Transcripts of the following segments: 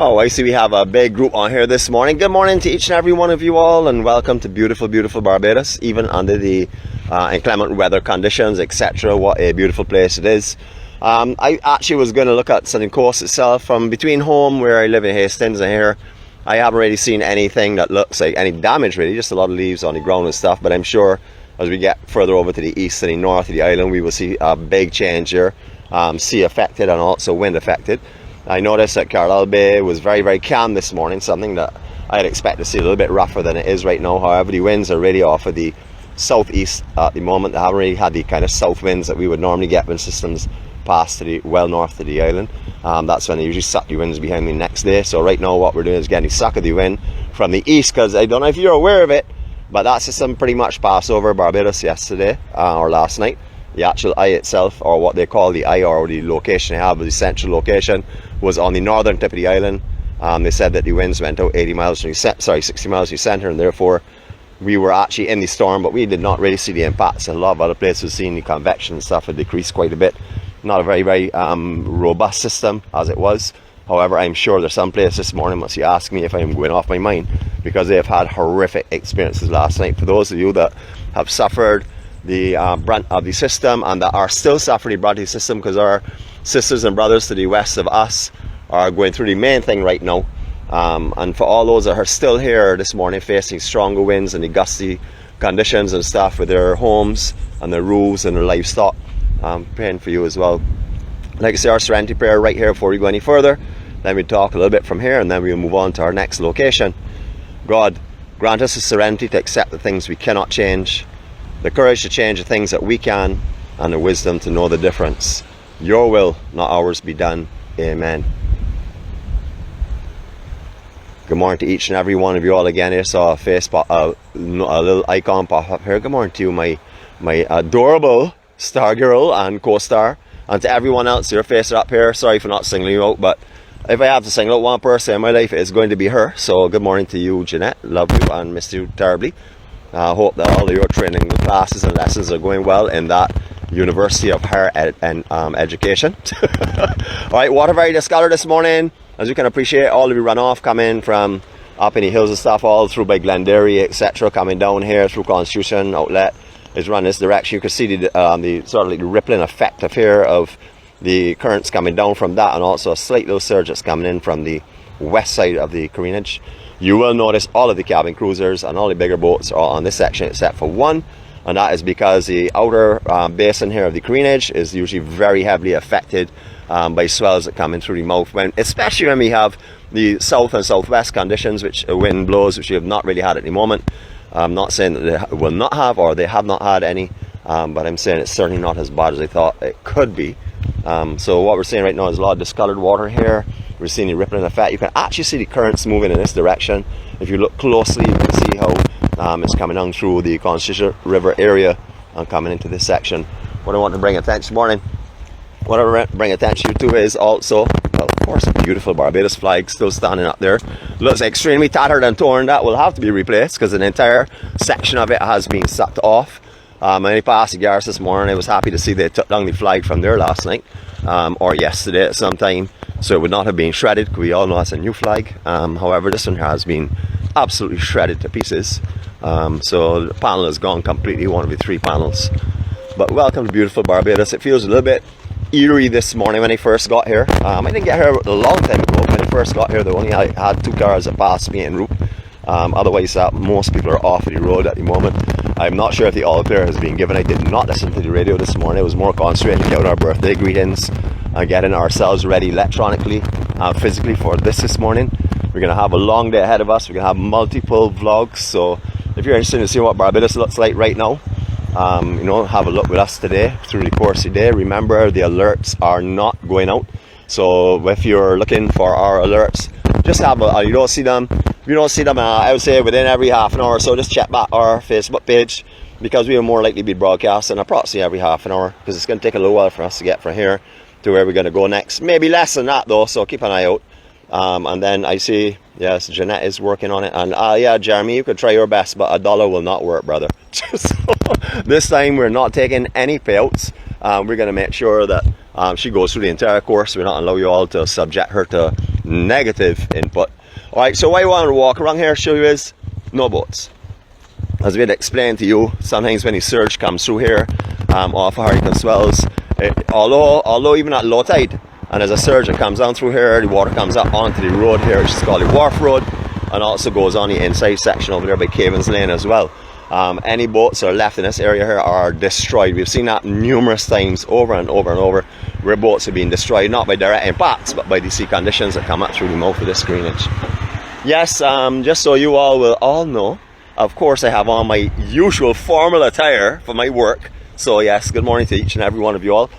Well, I see we have a big group on here this morning. Good morning to each and every one of you all, and welcome to beautiful, beautiful Barbados, even under the inclement weather conditions, etc. What a beautiful place it is. I actually was going to look at Southern Coast itself from between home, where I live in Hastings, and here. I haven't really seen anything that looks like any damage, really, just a lot of leaves on the ground and stuff. But I'm sure as we get further over to the east and the north of the island, we will see a big change here. Sea affected and also wind affected. I noticed that 𝗂𝗏𝗏 Bay was very, very calm this morning, something that I'd expect to see a little bit rougher than it is right now. However, the winds are really off of the southeast at the moment. They haven't really had the kind of south winds that we would normally get when systems pass to the well north of the island. That's when they usually suck the winds behind the next day. So right now what we're doing is getting the suck of the wind from the east, because I don't know if you're aware of it, but that system pretty much passed over Barbados yesterday or last night. The actual eye itself, or what they call the eye, or the location they have, the central location, was on the northern tip of the island. They said that the winds went out 60 miles from the center, and therefore we were actually in the storm, but we did not really see the impacts. In a lot of other places, seeing the convection and stuff had decreased quite a bit. Not a very, very robust system as it was. However, I'm sure there's some places this morning, once you ask me if I'm going off my mind, because they have had horrific experiences last night. For those of you that have suffered the brunt of the system, and that are still suffering the brunt of the system, because our sisters and brothers to the west of us are going through the main thing right now. And for all those that are still here this morning facing stronger winds and the gusty conditions and stuff with their homes and their roofs and their livestock, I'm praying for you as well. Like I say, our serenity prayer right here before we go any further. Let me talk a little bit from here, and then we'll move on to our next location. God, grant us the serenity to accept the things we cannot change, the courage to change the things that we can, and the wisdom to know the difference. Your will, not ours, be done. Amen. Good morning to each and every one of you all again. I saw a face pop, a little icon pop up here. Good morning to you, my adorable star girl and co-star, and to everyone else, your face are up here. Sorry for not singling you out, but if I have to single out one person in my life, it's going to be her. So good morning to you, Jeanette. Love you and miss you terribly. I hope that all of your training classes and lessons are going well in that University of Higher Education. Alright, water very discolored this morning. As you can appreciate, all of the runoff coming from up in the hills and stuff, all through by Glenderry, etc., coming down here through Constitution Outlet, is run this direction. You can see the sort of like the rippling effect of here of the currents coming down from that, and also a slight little surge that's coming in from the west side of the careenage. You will notice all of the cabin cruisers and all the bigger boats are on this section except for one, and that is because the outer basin here of the careenage is usually very heavily affected by swells that come in through the mouth, especially when we have the south and southwest conditions, which wind blows, which we have not really had at the moment. I'm not saying that they will not have, or they have not had any, but I'm saying it's certainly not as bad as I thought it could be. So what we're seeing right now is a lot of discolored water here. We're seeing the rippling effect. You can actually see the currents moving in this direction. If you look closely, you can see how it's coming down through the Constitution River area and coming into this section. What I want to bring attention this morning, what I want to bring attention to is also, well, of course, a beautiful Barbados flag still standing up there. Looks extremely tattered and torn. That will have to be replaced because an entire section of it has been sucked off. I passed the guards this morning. I was happy to see they took down the flag from there last night, or yesterday at some time, so it would not have been shredded, because we all know that's a new flag. However, this one has been absolutely shredded to pieces. So the panel is gone completely, one of the three panels. But welcome to beautiful Barbados. It feels a little bit eerie this morning when I first got here. I didn't get here a long time ago. When I first got here, they only had two cars that passed me en route. Otherwise, most people are off the road at the moment. I'm not sure if the all clear has been given. I did not listen to the radio this morning. I was more concentrated on getting our birthday greetings and getting ourselves ready electronically and physically for this morning. We're going to have a long day ahead of us. We're going to have multiple vlogs. So if you're interested in seeing what Barbados looks like right now, have a look with us today through the course of the day. Remember, the alerts are not going out. So if you're looking for our alerts, just have you don't see them. If you don't see them, I would say within every half an hour or so, just check back our Facebook page, because we are more likely to be broadcasting approximately every half an hour, because it's going to take a little while for us to get from here to where we're going to go next. Maybe less than that though, so keep an eye out. And then I see, yes, Jeanette is working on it, and yeah, Jeremy, you could try your best, but $1 will not work, brother. So this time we're not taking any payouts. We're going to make sure that she goes through the entire course. We're not allow you all to subject her to negative input. Alright, so what I want to walk around here show you is no boats. As we had explained to you, sometimes when the surge comes through here off of hurricane swells, although even at low tide, and as a surge that comes down through here, the water comes up onto the road here, which is called the Wharf Road, and also goes on the inside section over there by Cavens Lane as well. Any boats that are left in this area here are destroyed. We've seen that numerous times over and over and over, where boats have been destroyed, not by direct impacts, but by the sea conditions that come up through the mouth of this greenage. Yes, just so you all will all know, of course I have on my usual formal attire for my work. So yes, good morning to each and every one of you all.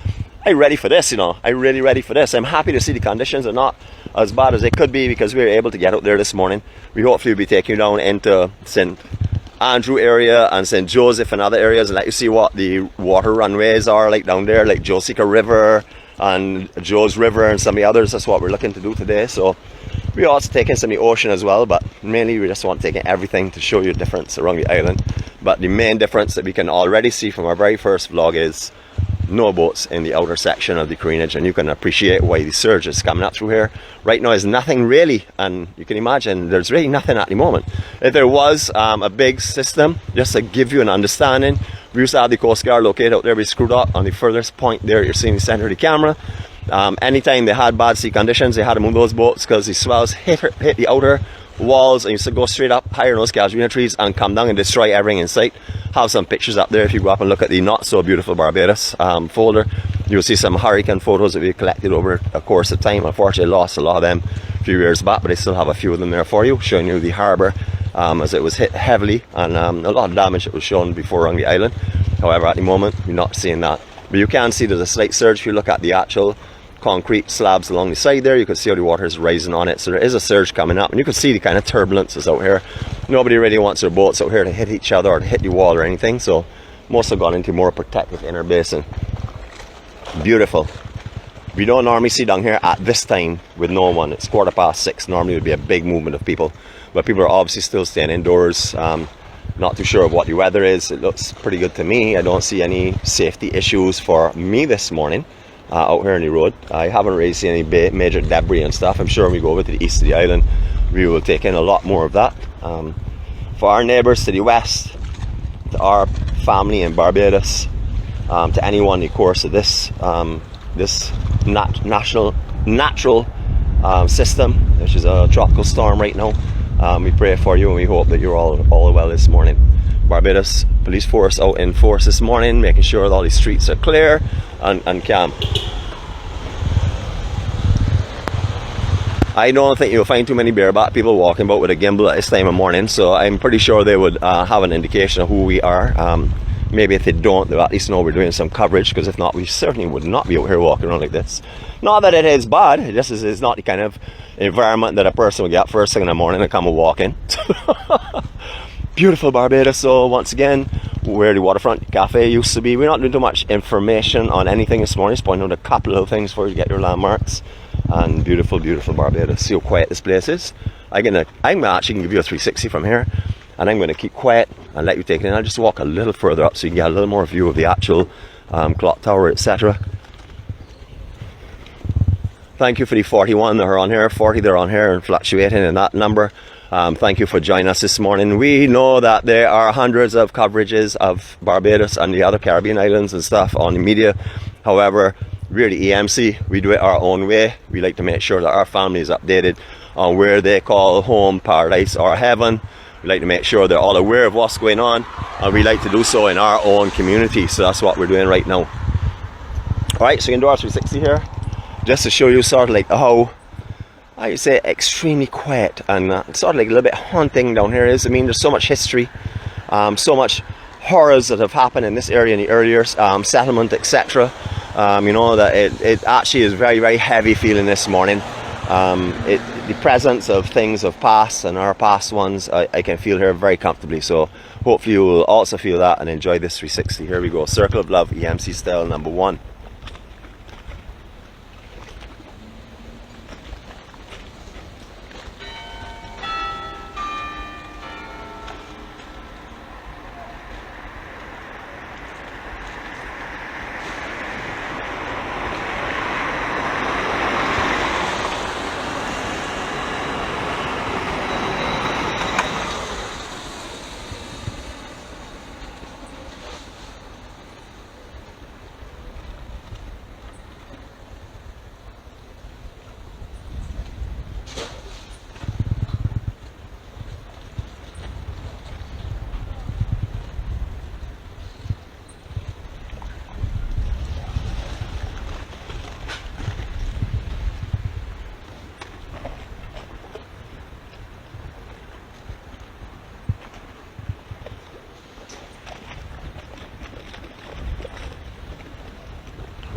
I'm ready for this, you know. I'm really ready for this. I'm happy to see the conditions are not as bad as they could be, because we were able to get out there this morning. We hopefully will be taking you down into St. Andrew area and St. Joseph and other areas, and let you see what the water runways are like down there, like 𝐤𝐶𝐂𝐿𝐴 River and Joe's River and some of the others. That's what we're looking to do today. So we're also taking some of the ocean as well, but mainly we just want to take everything to show you the difference around the island. But the main difference that we can already see from our very first vlog is no boats in the outer section of the Greenwich, and you can appreciate why the surge is coming up through here. Right now is nothing really, and you can imagine there's really nothing at the moment. If there was a big system, just to give you an understanding, we used to have the Coast Guard located out there. We screwed up on the furthest point there. You're seeing the center of the camera. Anytime they had bad sea conditions, they had to move those boats because the swells hit the outer walls and used to go straight up higher in those casuarina trees and come down and destroy everything in sight. Have some pictures up there. If you go up and look at the not so beautiful Barbados folder, you'll see some hurricane photos that we collected over a course of time. Unfortunately lost a lot of them a few years back, but I still have a few of them there for you, showing you the harbour as it was hit heavily, and a lot of damage that was shown before on the island. However, at the moment you're not seeing that, but you can see there's a slight surge. If you look at the actual concrete slabs along the side there, you can see how the water is rising on it. So there is a surge coming up, and you can see the kind of turbulences out here. Nobody really wants their boats out here to hit each other or to hit the wall or anything, so most have gone into more protected inner basin. Beautiful. We don't normally see down here at this time with no one. It's 6:15. Normally it would be a big movement of people, but people are obviously still staying indoors. Not too sure of what the weather is. It looks pretty good to me. I don't see any safety issues for me this morning. Out here on the road, I haven't really seen any major debris and stuff. I'm sure when we go over to the east of the island, we will take in a lot more of that. For our neighbours to the west, to our family in Barbados, to anyone in the course of this natural system, which is a tropical storm right now, we pray for you and we hope that you're all well this morning. Barbados police force out in force this morning, making sure that all these streets are clear and calm. I don't think you'll find too many bareback people walking about with a gimbal at this time of morning, so I'm pretty sure they would have an indication of who we are. Maybe if they don't, they'll at least know we're doing some coverage, because if not, we certainly would not be out here walking around like this. Not that it is bad, this is not the kind of environment that a person would get first thing in the morning and come walking. Beautiful Barbados. So once again, where the waterfront cafe used to be. We're not doing too much information on anything this morning, just pointing out a couple of things for you to get your landmarks. And beautiful, beautiful Barbados. See how quiet this place is. I'm actually going to give you a 360 from here, and I'm going to keep quiet and let you take it in. I'll just walk a little further up so you can get a little more view of the actual clock tower, etc. Thank you for the 41 that are on here, 40 that are on here and fluctuating in that number. Thank you for joining us this morning. We know that there are hundreds of coverages of Barbados and the other Caribbean islands and stuff on the media. However, really EMC, we do it our own way. We like to make sure that our family is updated on where they call home, paradise or heaven. We like to make sure they're all aware of what's going on, and we like to do so in our own community. So that's what we're doing right now. Alright, so you can do our 360 here, just to show you sort of like how I say extremely quiet and sort of like a little bit haunting down here is. I mean, there's so much history, so much horrors that have happened in this area in the earlier settlement, etc. You know, that it actually is very, very heavy feeling this morning. The presence of things of past and our past ones, I can feel here very comfortably. So hopefully you will also feel that and enjoy this 360. Here we go. Circle of Love, EMC style number 1.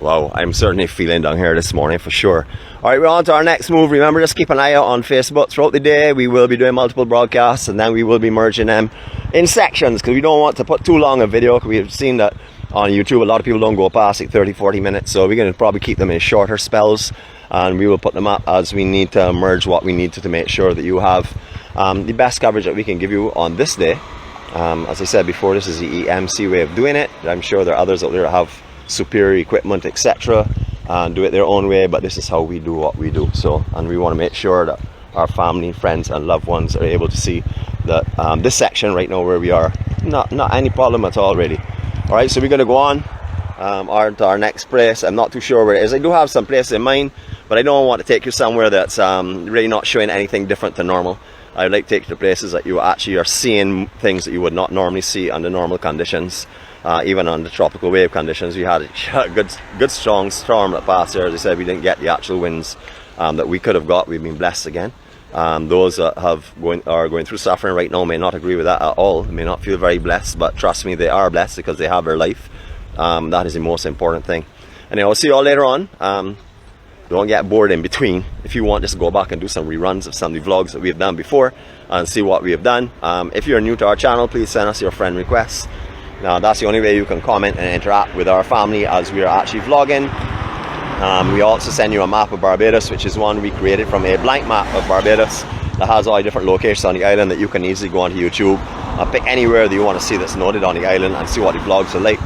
wow, I'm certainly feeling down here this morning for sure. Alright, we're on to our next move. Remember, just keep an eye out on Facebook throughout the day. We will be doing multiple broadcasts, and then we will be merging them in sections, because we don't want to put too long a video, because we've seen that on YouTube a lot of people don't go past like 30-40 minutes, so we're going to probably keep them in shorter spells, and we will put them up as we need to merge what we need to make sure that you have the best coverage that we can give you on this day. As I said before, this is the EMC way of doing it. I'm sure there are others out there that have superior equipment, etc., and do it their own way, but this is how we do what we do. So, and we want to make sure that our family, friends and loved ones are able to see that this section right now where we are, not any problem at all really. Alright, so we're going to go on to our next place. I'm not too sure where it is. I do have some places in mind, but I don't want to take you somewhere that's really not showing anything different than normal. I'd like to take you to places that you actually are seeing things that you would not normally see under normal conditions. Even under tropical wave conditions, we had a good strong storm that passed there. As I said, we didn't get the actual winds that we could have got. We've been blessed again. Those that are going through suffering right now may not agree with that at all. They may not feel very blessed, but trust me, they are blessed because they have their life. That is the most important thing. And I'll see you all later on. Don't get bored in between. If you want, just go back and do some reruns of some of the vlogs that we have done before and see what we have done. If you're new to our channel, please send us your friend requests. Now that's the only way you can comment and interact with our family as we are actually vlogging. We also send you a map of Barbados, which is one we created from a blank map of Barbados that has all the different locations on the island that you can easily go onto YouTube and pick anywhere that you want to see that's noted on the island and see what the vlogs are like.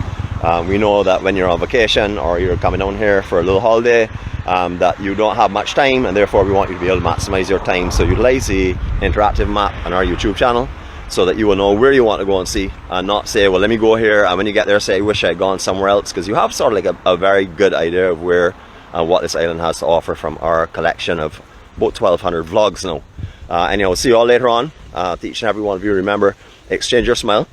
We know that when you're on vacation or you're coming down here for a little holiday, that you don't have much time, and therefore we want you to be able to maximize your time. So utilize the interactive map on our YouTube channel so that you will know where you want to go and see, and not say, well, let me go here, and when you get there say, I wish I had gone somewhere else, because you have sort of like a very good idea of where and what this island has to offer from our collection of about 1,200 vlogs now. Anyhow, we'll see you all later on. To each and every one of you, remember, exchange your smile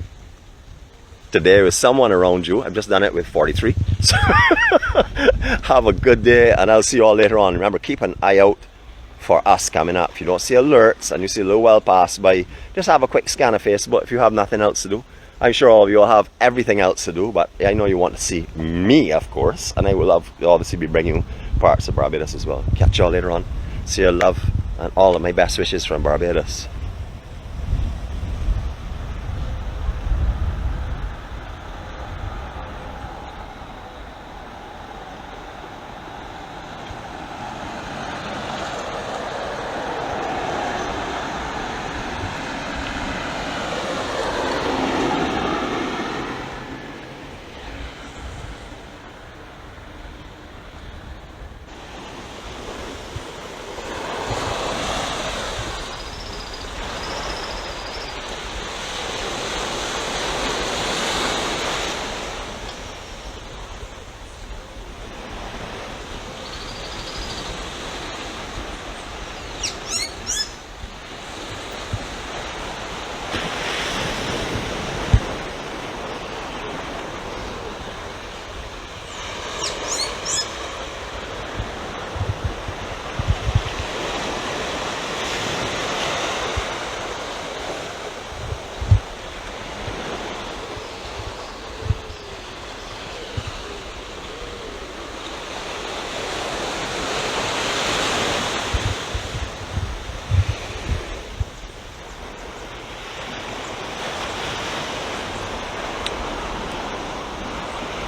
today with someone around you. I've just done it with 43. So have a good day, and I'll see you all later on. Remember, keep an eye out for us coming up. If you don't see alerts and you see a little well pass by, just have a quick scan of Facebook if you have nothing else to do. I'm sure all of you will have everything else to do, but I know you want to see me, of course, and I will obviously be bringing you parts of Barbados as well. Catch you all later on. See you, love, and all of my best wishes from Barbados.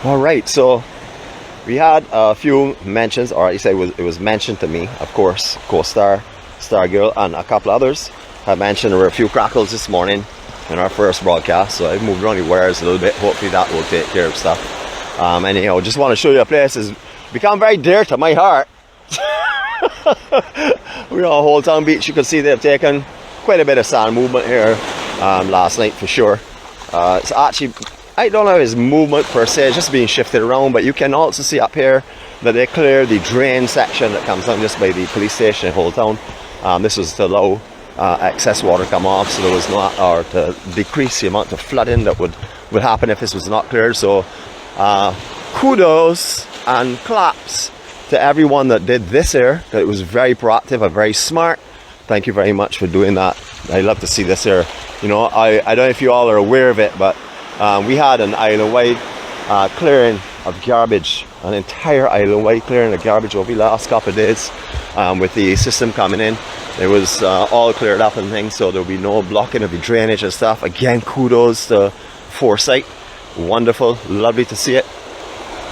Alright, so we had a few mentions, or at least it was mentioned to me, of course. Stargirl and a couple others have mentioned there were a few crackles this morning in our first broadcast, so I've moved around the wires a little bit. Hopefully that will take care of stuff. Anyhow, just want to show you a place that's become very dear to my heart. We're on Holetown Beach. You can see they've taken quite a bit of sand movement here last night for sure. It's actually, I don't know if it's movement per se, it's just being shifted around, but you can also see up here that they cleared the drain section that comes down just by the police station in Holetown. This was to allow excess water come off, so there was not, or to decrease the amount of flooding that would happen if this was not cleared. So kudos and claps to everyone that did this here. That it was very proactive and very smart. Thank you very much for doing that. I love to see this here. You know, I don't know if you all are aware of it, but we had an island-wide clearing of garbage, an entire island wide clearing of garbage over the last couple of days. With the system coming in, it was all cleared up and things, so there'll be no blocking of the drainage and stuff. Again, kudos to 𝗏𝗏sight. Wonderful, lovely to see it.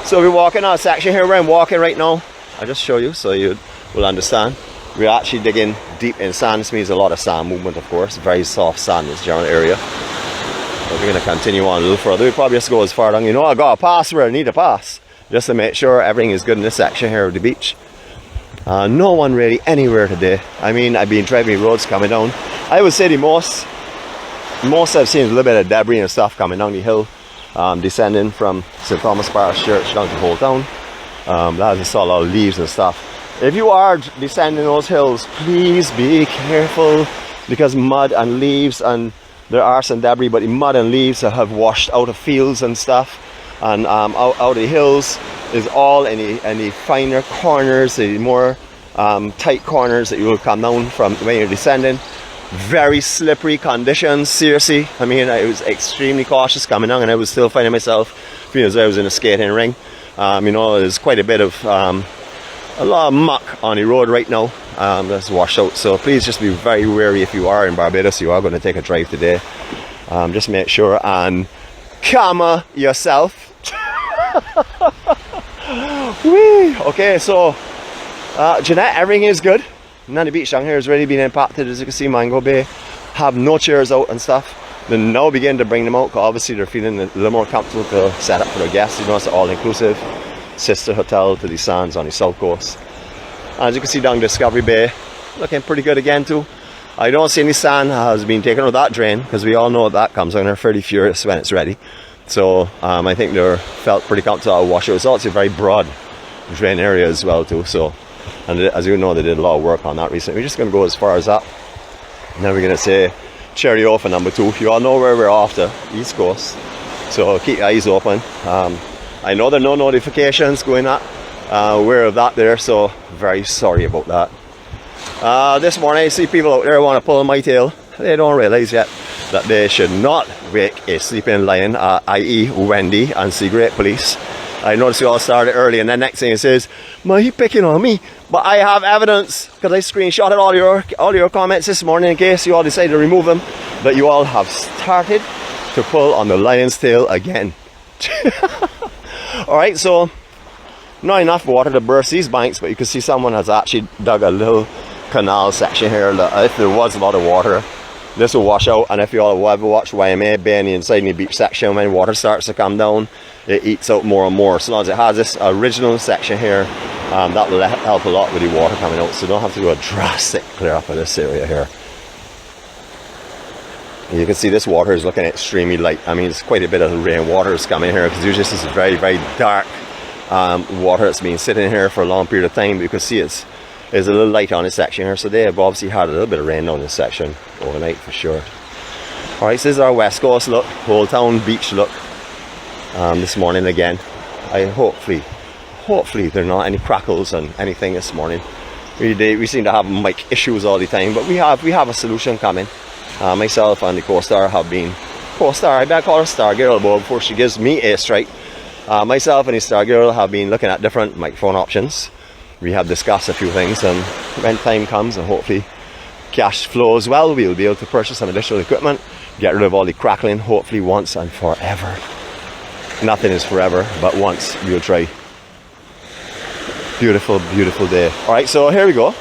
So we're walking on a section here where I'm walking right now. I'll just show you so you will understand. We're actually digging deep in sand. This means a lot of sand movement, of course. Very soft sand in this general area. But we're going to continue on a little further. We probably just go as far down. You know, I got a pass where I need a pass, just to make sure everything is good in this section here of the beach. No one really anywhere today. I mean, I've been driving roads coming down. I would say the most I've seen a little bit of debris and stuff coming down the hill, descending from St. Thomas Parish Church down to Holetown. I saw a lot of leaves and stuff. If you are descending those hills, please be careful, because mud and leaves, and there are some debris, but the mud and leaves have washed out of fields and stuff, and out of the hills is all any finer corners, the more tight corners that you will come down from when you're descending. Very slippery conditions, seriously. I mean, I was extremely cautious coming down, and I was still finding myself feeling as though I was in a skating ring. You know, there's quite a bit of a lot of muck on the road right now. That's washed out, so please just be very wary if you are in Barbados. You are going to take a drive today. Just make sure and calm yourself. Whee! Okay, so Jeanette, everything is good. None of the beach down here has really been impacted. As you can see, Mango Bay have no chairs out and stuff. They now begin to bring them out, because obviously they're feeling a little more comfortable to set up for their guests. You know, it's all-inclusive sister hotel to the sands on the south coast. As you can see down Discovery Bay, looking pretty good again too. I don't see any sand has been taken out of that drain, because we all know that comes and they're fairly furious when it's ready. So I think they're felt pretty comfortable to wash out. It's also a very broad drain area as well too. So, and as you know, they did a lot of work on that recently. We're just going to go as far as that. Now we're going to say cherry off for number 2. You all know where we're off to, East Coast. So keep your eyes open. I know there are no notifications going up. Aware of that there, so very sorry about that. This morning I see people out there want to pull my tail. They don't realize yet that they should not wake a sleeping lion, i.e. Wendy and Secret Police. I noticed you all started early, and then next thing it says, "Man, he picking on me." But I have evidence, because I screenshotted all your comments this morning in case you all decide to remove them, that you all have started to pull on the lion's tail again. Alright, so not enough water to burst these banks, but you can see someone has actually dug a little canal section here that if there was a lot of water, this will wash out. And if you all have ever watched 𝗂𝗂 inside in the beach section, when water starts to come down, it eats out more and more. So long as it has this original section here, that will help a lot with the water coming out, so you don't have to do a drastic clear up of this area here. You can see this water is looking extremely light. I mean, it's quite a bit of rainwater is coming here, because usually this is very, very dark water that's been sitting here for a long period of time. But you can see it's a little light on this section here, so they have obviously had a little bit of rain on this section overnight for sure. Alright, so this is our west coast look, Holetown beach look this morning again. Hopefully there are not any crackles and anything this morning. We seem to have mic issues all the time, but we have a solution coming. Myself and the co-star have been I better call her Star Girl before she gives me a strike. Myself and the Star Girl have been looking at different microphone options. We have discussed a few things, and when time comes and hopefully cash flows well, we'll be able to purchase some additional equipment, get rid of all the crackling, hopefully once and forever. Nothing is forever, but once we'll try. Beautiful, beautiful day. Alright, so here we go.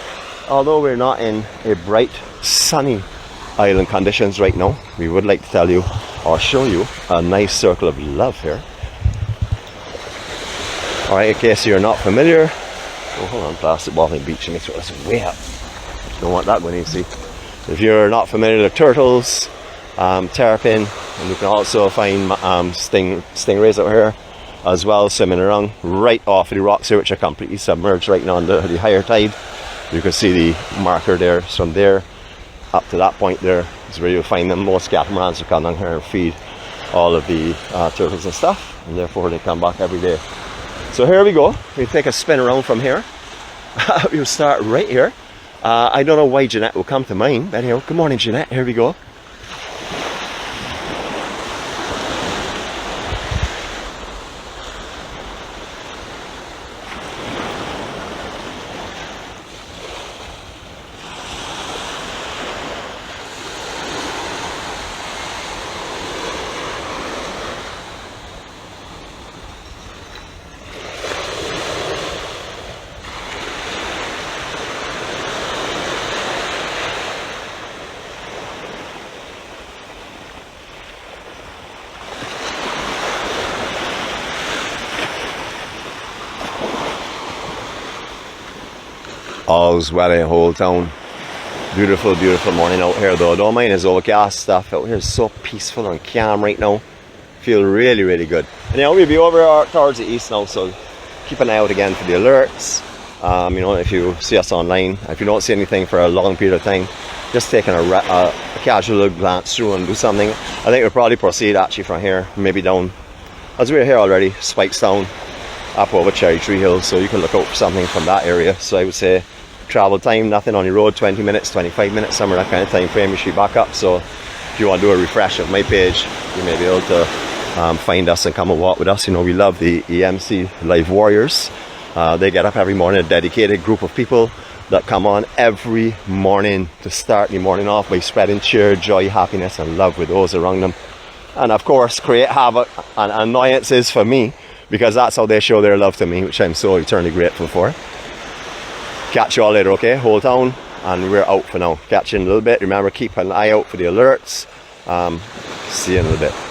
Although we're not in a bright, sunny island conditions right now, we would like to tell you or show you a nice circle of love here. Alright, in case you're not familiar, hold on, plastic ball on the beach, make sure that's way up. Don't want that going in, see. If you're not familiar with turtles, terrapin, and you can also find stingrays out here as well, swimming around right off of the rocks here, which are completely submerged right now under the higher tide. You can see the marker there. From there up to that point there is where you'll find them. Most catamarans will come down here and feed all of the turtles and stuff, and therefore they come back every day. So here we go. We take a spin around from here. We'll start right here. I don't know why Jeanette will come to mind, but anyhow, good morning Jeanette, here we go. All's well in Holetown. Beautiful, beautiful morning out here though. Don't mind this overcast stuff. Out here is so peaceful and calm right now. Feel really, really good. And yeah, we'll be over towards the east now, so keep an eye out again for the alerts. You know, if you see us online, if you don't see anything for a long period of time, just taking a casual glance through and do something. I think we'll probably proceed actually from here, maybe down, as we're here already, Spikes Down, up over Cherry Tree Hill, so you can look out for something from that area. So I would say travel time, nothing on the road, 20 minutes, 25 minutes, somewhere that kind of time frame. You should be back up. So if you want to do a refresh of my page, you may be able to find us and come and walk with us. You know, we love the EMC Live Warriors. They get up every morning, a dedicated group of people that come on every morning to start the morning off by spreading cheer, joy, happiness and love with those around them, and of course create havoc and annoyances for me, because that's how they show their love to me, which I'm so eternally grateful for. Catch you all later, okay? Holetown, and we're out for now. Catch you in a little bit. Remember, keep an eye out for the alerts. See you in a little bit.